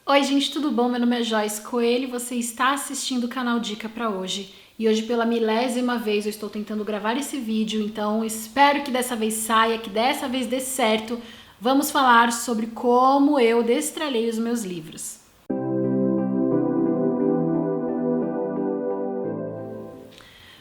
Oi gente, tudo bom? Meu nome é Joyce Coelho e você está assistindo o canal Dica para hoje. E hoje pela milésima vez eu estou tentando gravar esse vídeo, então espero que dessa vez saia, que dessa vez dê certo. Vamos falar sobre como eu destralhei os meus livros.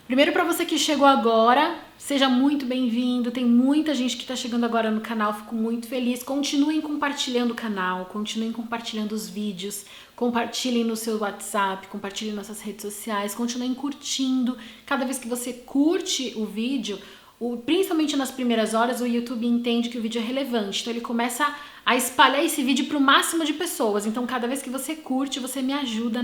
Primeiro, para você que chegou agora, seja muito bem-vindo. Tem muita gente que está chegando agora no canal, fico muito feliz. Continuem compartilhando o canal, continuem compartilhando os vídeos, compartilhem no seu WhatsApp, compartilhem nas suas redes sociais, continuem curtindo. Cada vez que você curte o vídeo, principalmente nas primeiras horas, o YouTube entende que o vídeo é relevante. Então ele começa a espalhar esse vídeo para o máximo de pessoas. Então cada vez que você curte, você me ajuda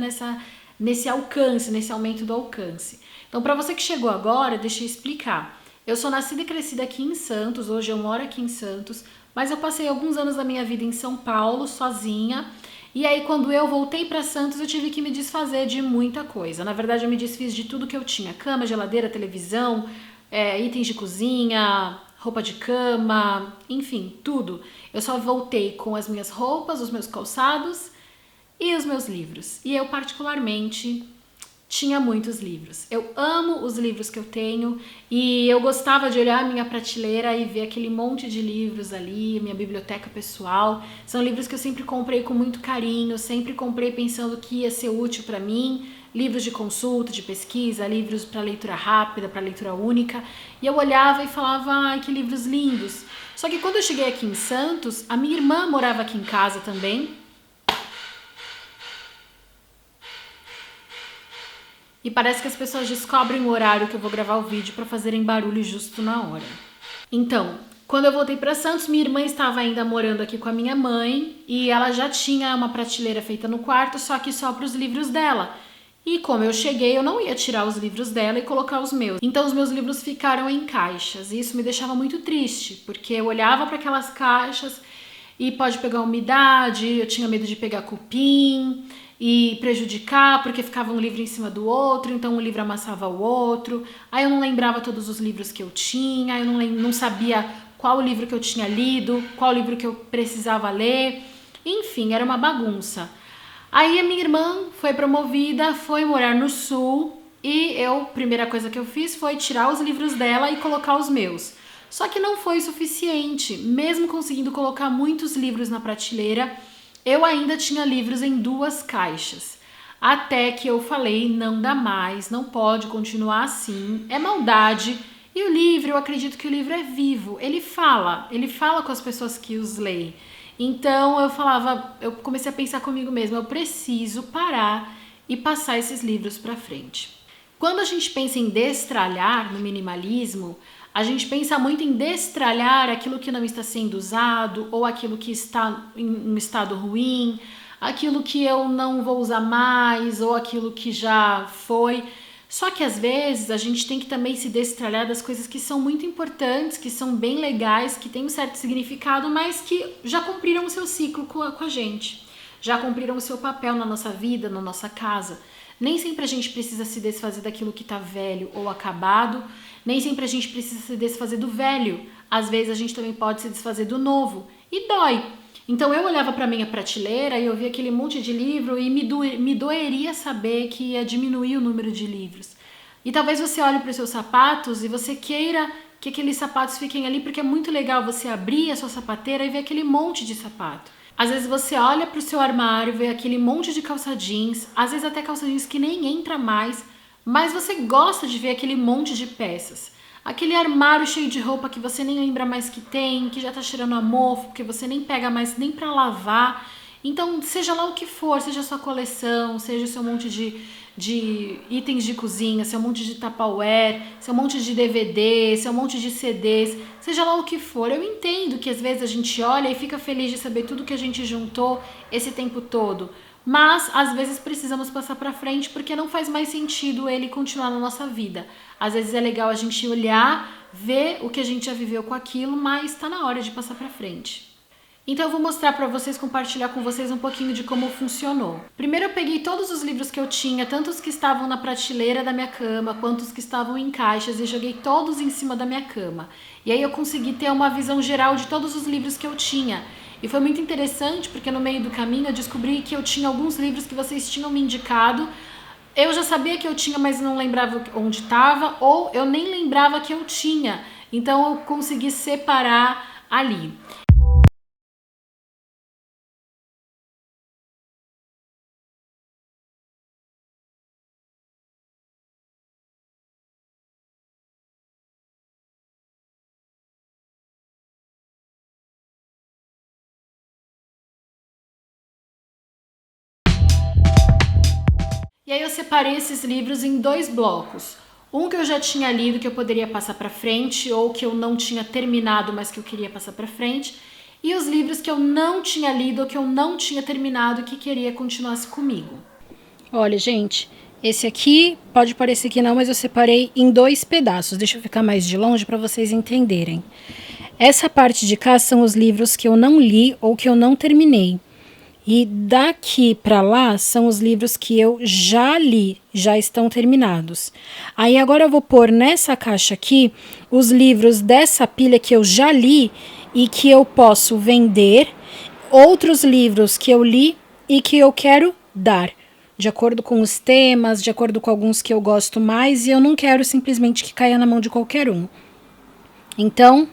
nesse alcance, nesse aumento do alcance. Então, para você que chegou agora, deixa eu explicar. Eu sou nascida e crescida aqui em Santos, hoje eu moro aqui em Santos, mas eu passei alguns anos da minha vida em São Paulo, sozinha. E aí, quando eu voltei para Santos, eu tive que me desfazer de muita coisa. Na verdade, eu me desfiz de tudo que eu tinha: cama, geladeira, televisão, itens de cozinha, roupa de cama, enfim, tudo. Eu só voltei com as minhas roupas, os meus calçados e os meus livros. E eu, particularmente, tinha muitos livros. Eu amo os livros que eu tenho e eu gostava de olhar a minha prateleira e ver aquele monte de livros ali, minha biblioteca pessoal. São livros que eu sempre comprei com muito carinho, sempre comprei pensando que ia ser útil para mim. Livros de consulta, de pesquisa, livros para leitura rápida, para leitura única. E eu olhava e falava, ai, que livros lindos. Só que quando eu cheguei aqui em Santos, a minha irmã morava aqui em casa também. E parece que as pessoas descobrem o horário que eu vou gravar o vídeo para fazerem barulho justo na hora. Então, quando eu voltei para Santos, minha irmã estava ainda morando aqui com a minha mãe e ela já tinha uma prateleira feita no quarto, só que só para os livros dela. E como eu cheguei, eu não ia tirar os livros dela e colocar os meus. Então os meus livros ficaram em caixas e isso me deixava muito triste, porque eu olhava para aquelas caixas e pode pegar umidade, eu tinha medo de pegar cupim e prejudicar, porque ficava um livro em cima do outro, então um livro amassava o outro. Aí eu não lembrava todos os livros que eu tinha, eu não sabia qual livro que eu tinha lido, qual livro que eu precisava ler. Enfim, era uma bagunça. Aí a minha irmã foi promovida, foi morar no sul e primeira coisa que eu fiz foi tirar os livros dela e colocar os meus. Só que não foi suficiente, mesmo conseguindo colocar muitos livros na prateleira, eu ainda tinha livros em 2 caixas. Até que eu falei, não dá mais, não pode continuar assim, é maldade. E o livro, eu acredito que o livro é vivo, ele fala com as pessoas que os leem. Então eu comecei a pensar comigo mesma, eu preciso parar e passar esses livros para frente. Quando a gente pensa em destralhar no minimalismo, a gente pensa muito em destralhar aquilo que não está sendo usado ou aquilo que está em um estado ruim, aquilo que eu não vou usar mais ou aquilo que já foi. Só que às vezes a gente tem que também se destralhar das coisas que são muito importantes, que são bem legais, que têm um certo significado, mas que já cumpriram o seu ciclo com a gente, já cumpriram o seu papel na nossa vida, na nossa casa. Nem sempre a gente precisa se desfazer daquilo que está velho ou acabado, nem sempre a gente precisa se desfazer do velho. Às vezes a gente também pode se desfazer do novo e dói. Então eu olhava para minha prateleira e eu via aquele monte de livro e me doeria saber que ia diminuir o número de livros. E talvez você olhe para os seus sapatos e você queira que aqueles sapatos fiquem ali porque é muito legal você abrir a sua sapateira e ver aquele monte de sapato. Às vezes você olha para o seu armário, vê aquele monte de calça jeans, às vezes até calça jeans que nem entra mais, mas você gosta de ver aquele monte de peças. Aquele armário cheio de roupa que você nem lembra mais que tem, que já tá cheirando a mofo, que você nem pega mais nem para lavar. Então, seja lá o que for, seja a sua coleção, seja o seu monte de itens de cozinha, seu monte de Tupperware, seu monte de DVD, seu monte de CDs, seja lá o que for. Eu entendo que às vezes a gente olha e fica feliz de saber tudo que a gente juntou esse tempo todo, mas às vezes precisamos passar para frente porque não faz mais sentido ele continuar na nossa vida. Às vezes é legal a gente olhar, ver o que a gente já viveu com aquilo, mas está na hora de passar para frente. Então eu vou mostrar para vocês, compartilhar com vocês um pouquinho de como funcionou. Primeiro eu peguei todos os livros que eu tinha, tanto os que estavam na prateleira da minha cama, quanto os que estavam em caixas, e joguei todos em cima da minha cama. E aí eu consegui ter uma visão geral de todos os livros que eu tinha. E foi muito interessante porque no meio do caminho eu descobri que eu tinha alguns livros que vocês tinham me indicado. Eu já sabia que eu tinha, mas não lembrava onde estava, ou eu nem lembrava que eu tinha. Então eu consegui separar ali. E aí eu separei esses livros em 2 blocos. Um que eu já tinha lido, que eu poderia passar para frente, ou que eu não tinha terminado, mas que eu queria passar para frente. E os livros que eu não tinha lido, ou que eu não tinha terminado, que queria continuasse comigo. Olha, gente, esse aqui pode parecer que não, mas eu separei em 2 pedaços. Deixa eu ficar mais de longe para vocês entenderem. Essa parte de cá são os livros que eu não li ou que eu não terminei. E daqui para lá são os livros que eu já li, já estão terminados. Aí agora eu vou pôr nessa caixa aqui os livros dessa pilha que eu já li e que eu posso vender, outros livros que eu li e que eu quero dar, de acordo com os temas, de acordo com alguns que eu gosto mais, e eu não quero simplesmente que caia na mão de qualquer um. Então,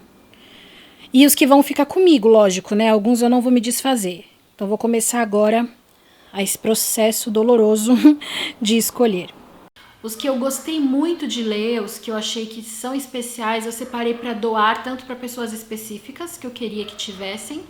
e os que vão ficar comigo, lógico, né? Alguns eu não vou me desfazer. Então, vou começar agora esse processo doloroso de escolher. Os que eu gostei muito de ler, os que eu achei que são especiais, eu separei para doar tanto para pessoas específicas que eu queria que tivessem,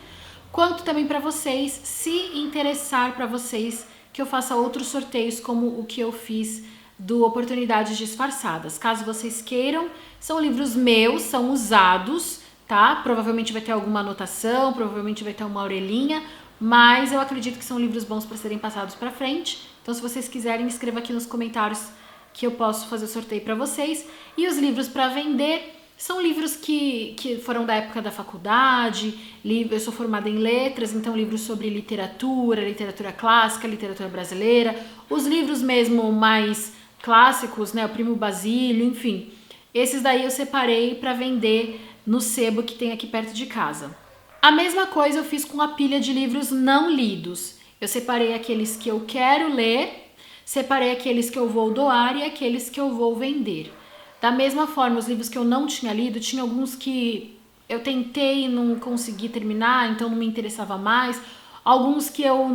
quanto também para vocês, se interessar para vocês que eu faça outros sorteios como o que eu fiz do Oportunidades Disfarçadas. Caso vocês queiram, são livros meus, são usados, tá? Provavelmente vai ter alguma anotação, provavelmente vai ter uma orelhinha, mas eu acredito que são livros bons para serem passados para frente. Então, se vocês quiserem, escreva aqui nos comentários que eu posso fazer o sorteio para vocês. E os livros para vender são livros que foram da época da faculdade. Eu sou formada em letras, então livros sobre literatura, literatura clássica, literatura brasileira. Os livros mesmo mais clássicos, né? O Primo Basílio, enfim. Esses daí eu separei para vender no sebo que tem aqui perto de casa. A mesma coisa eu fiz com a pilha de livros não lidos. Eu separei aqueles que eu quero ler, separei aqueles que eu vou doar e aqueles que eu vou vender. Da mesma forma, os livros que eu não tinha lido, tinha alguns que eu tentei e não consegui terminar, então não me interessava mais. Alguns que eu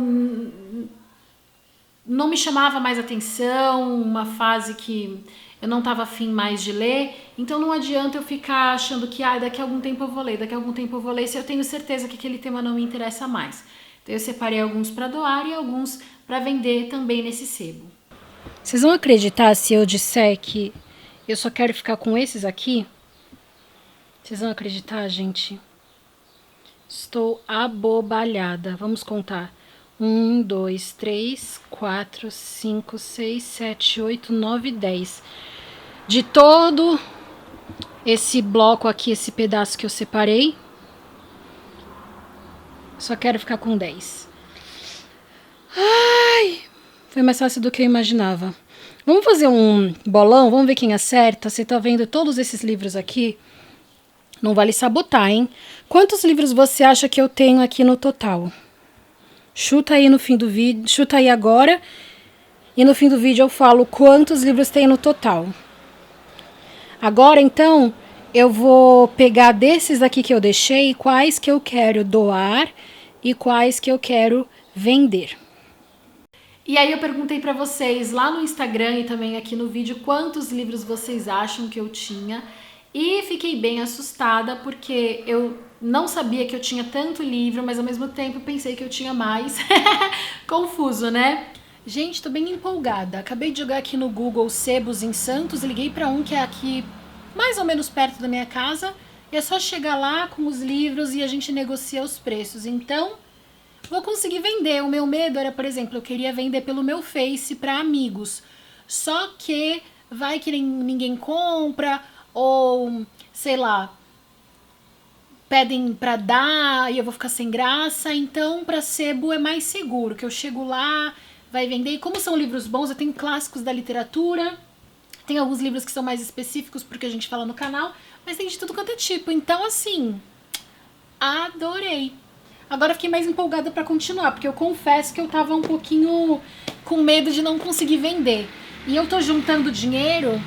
não me chamava mais atenção, uma fase que eu não estava afim mais de ler, então não adianta eu ficar achando que daqui a algum tempo eu vou ler, daqui a algum tempo eu vou ler, se eu tenho certeza que aquele tema não me interessa mais. Então eu separei alguns para doar e alguns para vender também nesse sebo. Vocês vão acreditar se eu disser que eu só quero ficar com esses aqui? Vocês vão acreditar, gente? Estou abobalhada. Vamos contar. 1, 2, 3, 4, 5, 6, 7, 8, 9, 10. De todo esse bloco aqui, esse pedaço que eu separei, só quero ficar com 10. Ai, foi mais fácil do que eu imaginava. Vamos fazer um bolão? Vamos ver quem acerta? Você tá vendo todos esses livros aqui? Não vale sabotar, hein? Quantos livros você acha que eu tenho aqui no total? Chuta aí no fim do vídeo, chuta aí agora. E no fim do vídeo eu falo quantos livros tem no total. Agora, então, eu vou pegar desses aqui que eu deixei, quais que eu quero doar e quais que eu quero vender. E aí eu perguntei para vocês lá no Instagram e também aqui no vídeo quantos livros vocês acham que eu tinha. E fiquei bem assustada porque eu não sabia que eu tinha tanto livro, mas ao mesmo tempo pensei que eu tinha mais. Confuso, né? Gente, tô bem empolgada. Acabei de jogar aqui no Google sebos em Santos, liguei para um que é aqui mais ou menos perto da minha casa. E é só chegar lá com os livros e a gente negocia os preços. Então, vou conseguir vender. O meu medo era, por exemplo, eu queria vender pelo meu Face para amigos. Só que vai que ninguém compra ou, sei lá, pedem para dar e eu vou ficar sem graça. Então, para sebo é mais seguro, que eu chego lá, vai vender. E como são livros bons, eu tenho clássicos da literatura, tem alguns livros que são mais específicos porque a gente fala no canal, mas tem de tudo quanto é tipo. Então, assim, adorei. Agora eu fiquei mais empolgada para continuar, porque eu confesso que eu tava um pouquinho com medo de não conseguir vender. E eu tô juntando dinheiro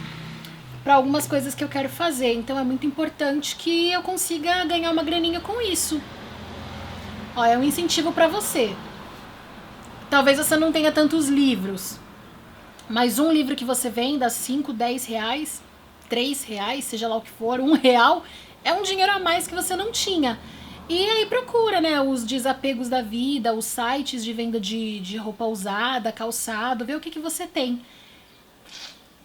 para algumas coisas que eu quero fazer, então é muito importante que eu consiga ganhar uma graninha com isso. Ó, é um incentivo para você. Talvez você não tenha tantos livros, mas um livro que você venda, 5, 10 reais, 3 reais, seja lá o que for, R$1, é um dinheiro a mais que você não tinha. E aí procura, né, os desapegos da vida, os sites de venda de roupa usada, calçado, vê o que você tem.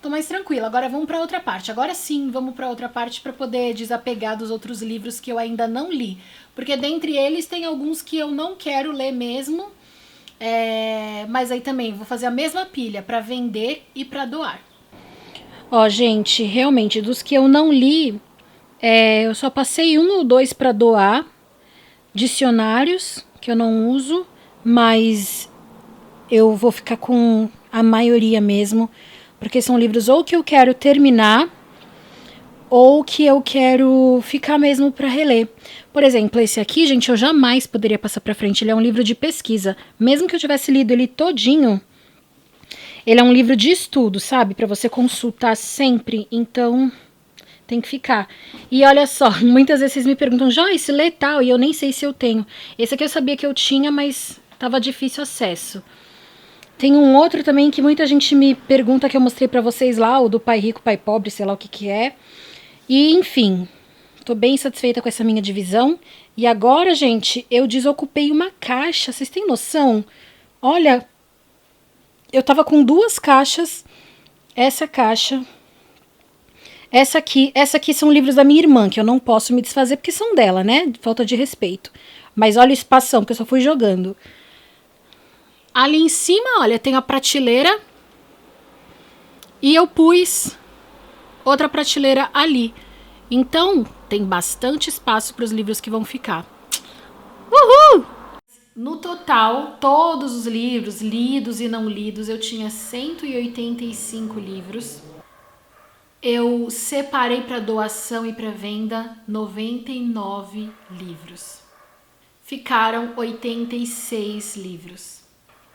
Tô mais tranquila. Agora vamos para outra parte. Agora sim, vamos para outra parte para poder desapegar dos outros livros que eu ainda não li. Porque dentre eles tem alguns que eu não quero ler mesmo. Mas aí também vou fazer a mesma pilha para vender e para doar. Ó, gente, realmente, dos que eu não li, eu só passei 1 ou 2 para doar. Dicionários, que eu não uso, mas eu vou ficar com a maioria mesmo, porque são livros ou que eu quero terminar ou que eu quero ficar mesmo para reler. Por exemplo, esse aqui, gente, eu jamais poderia passar para frente. Ele é um livro de pesquisa. Mesmo que eu tivesse lido ele todinho, ele é um livro de estudo, sabe? Para você consultar sempre. Então, tem que ficar. E olha só, muitas vezes vocês me perguntam, Joyce, lê tal, e eu nem sei se eu tenho. Esse aqui eu sabia que eu tinha, mas tava difícil acesso. Tem um outro também que muita gente me pergunta, que eu mostrei pra vocês lá, o do Pai Rico, Pai Pobre, sei lá o que é. E, enfim, tô bem satisfeita com essa minha divisão. E agora, gente, eu desocupei uma caixa, vocês têm noção? Olha, eu tava com 2 caixas, essa caixa... Essa aqui são livros da minha irmã, que eu não posso me desfazer porque são dela, né? Falta de respeito. Mas olha o espação que eu só fui jogando. Ali em cima, olha, tem a prateleira. E eu pus outra prateleira ali. Então, tem bastante espaço para os livros que vão ficar. Uhul! No total, todos os livros, lidos e não lidos, eu tinha 185 livros. Eu separei para doação e para venda 99 livros. Ficaram 86 livros.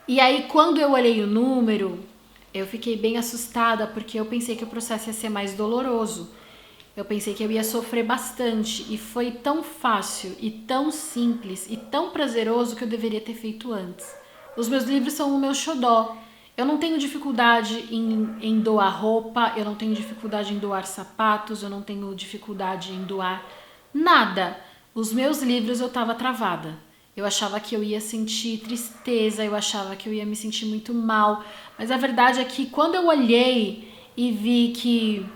E aí, quando eu olhei o número, eu fiquei bem assustada, porque eu pensei que o processo ia ser mais doloroso. Eu pensei que eu ia sofrer bastante, e foi tão fácil, e tão simples, e tão prazeroso que eu deveria ter feito antes. Os meus livros são o meu xodó. Eu não tenho dificuldade em doar roupa, eu não tenho dificuldade em doar sapatos, eu não tenho dificuldade em doar nada. Os meus livros eu estava travada. Eu achava que eu ia sentir tristeza, eu achava que eu ia me sentir muito mal. Mas a verdade é que quando eu olhei e vi que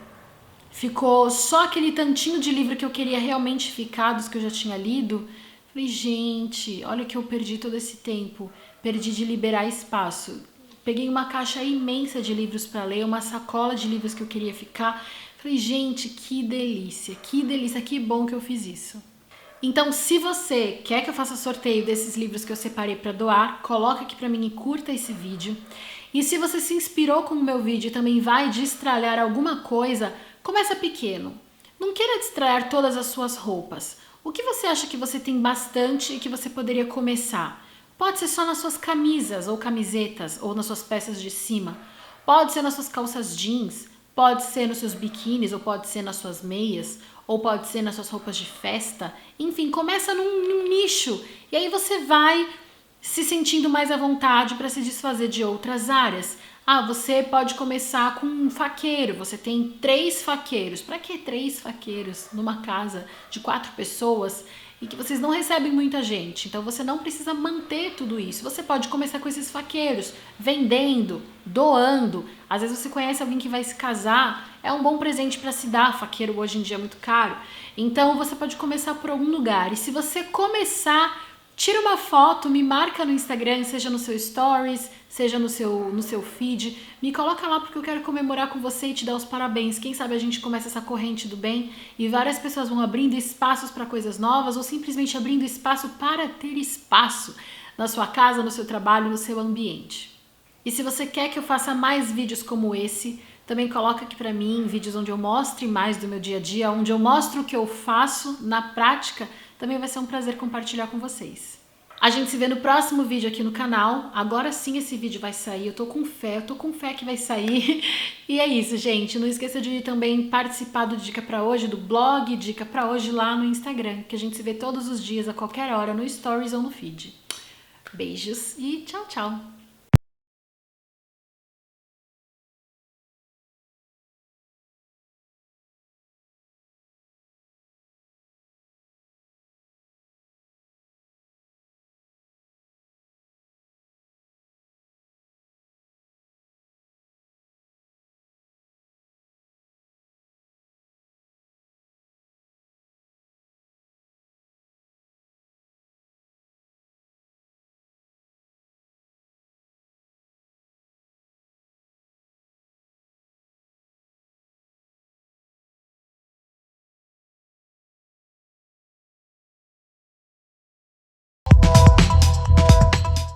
ficou só aquele tantinho de livro que eu queria realmente ficar, dos que eu já tinha lido, falei, gente, olha que eu perdi todo esse tempo. Perdi de liberar espaço. Peguei uma caixa imensa de livros para ler, uma sacola de livros que eu queria ficar. Falei, gente, que delícia, que bom que eu fiz isso. Então, se você quer que eu faça sorteio desses livros que eu separei para doar, coloca aqui para mim e curta esse vídeo. E se você se inspirou com o meu vídeo e também vai destralhar alguma coisa, começa pequeno. Não queira destralhar todas as suas roupas. O que você acha que você tem bastante e que você poderia começar? Pode ser só nas suas camisas ou camisetas ou nas suas peças de cima. Pode ser nas suas calças jeans, pode ser nos seus biquínis ou pode ser nas suas meias ou pode ser nas suas roupas de festa. Enfim, começa num nicho e aí você vai se sentindo mais à vontade para se desfazer de outras áreas. Ah, você pode começar com um faqueiro, você tem 3 faqueiros. Para que 3 faqueiros numa casa de 4 pessoas? E que vocês não recebem muita gente, então você não precisa manter tudo isso. Você pode começar com esses faqueiros, vendendo, doando. Às vezes você conhece alguém que vai se casar, é um bom presente para se dar, faqueiro hoje em dia é muito caro. Então você pode começar por algum lugar. E se você começar, tira uma foto, me marca no Instagram, seja no seu stories, seja no seu feed, me coloca lá porque eu quero comemorar com você e te dar os parabéns. Quem sabe a gente começa essa corrente do bem e várias pessoas vão abrindo espaços para coisas novas ou simplesmente abrindo espaço para ter espaço na sua casa, no seu trabalho, no seu ambiente. E se você quer que eu faça mais vídeos como esse, também coloca aqui para mim vídeos onde eu mostre mais do meu dia a dia, onde eu mostro o que eu faço na prática. Também vai ser um prazer compartilhar com vocês. A gente se vê no próximo vídeo aqui no canal. Agora sim esse vídeo vai sair. Eu tô com fé que vai sair. E é isso, gente. Não esqueça de também participar do Dica Pra Hoje, do blog Dica Pra Hoje lá no Instagram, que a gente se vê todos os dias, a qualquer hora, no Stories ou no feed. Beijos e tchau, tchau!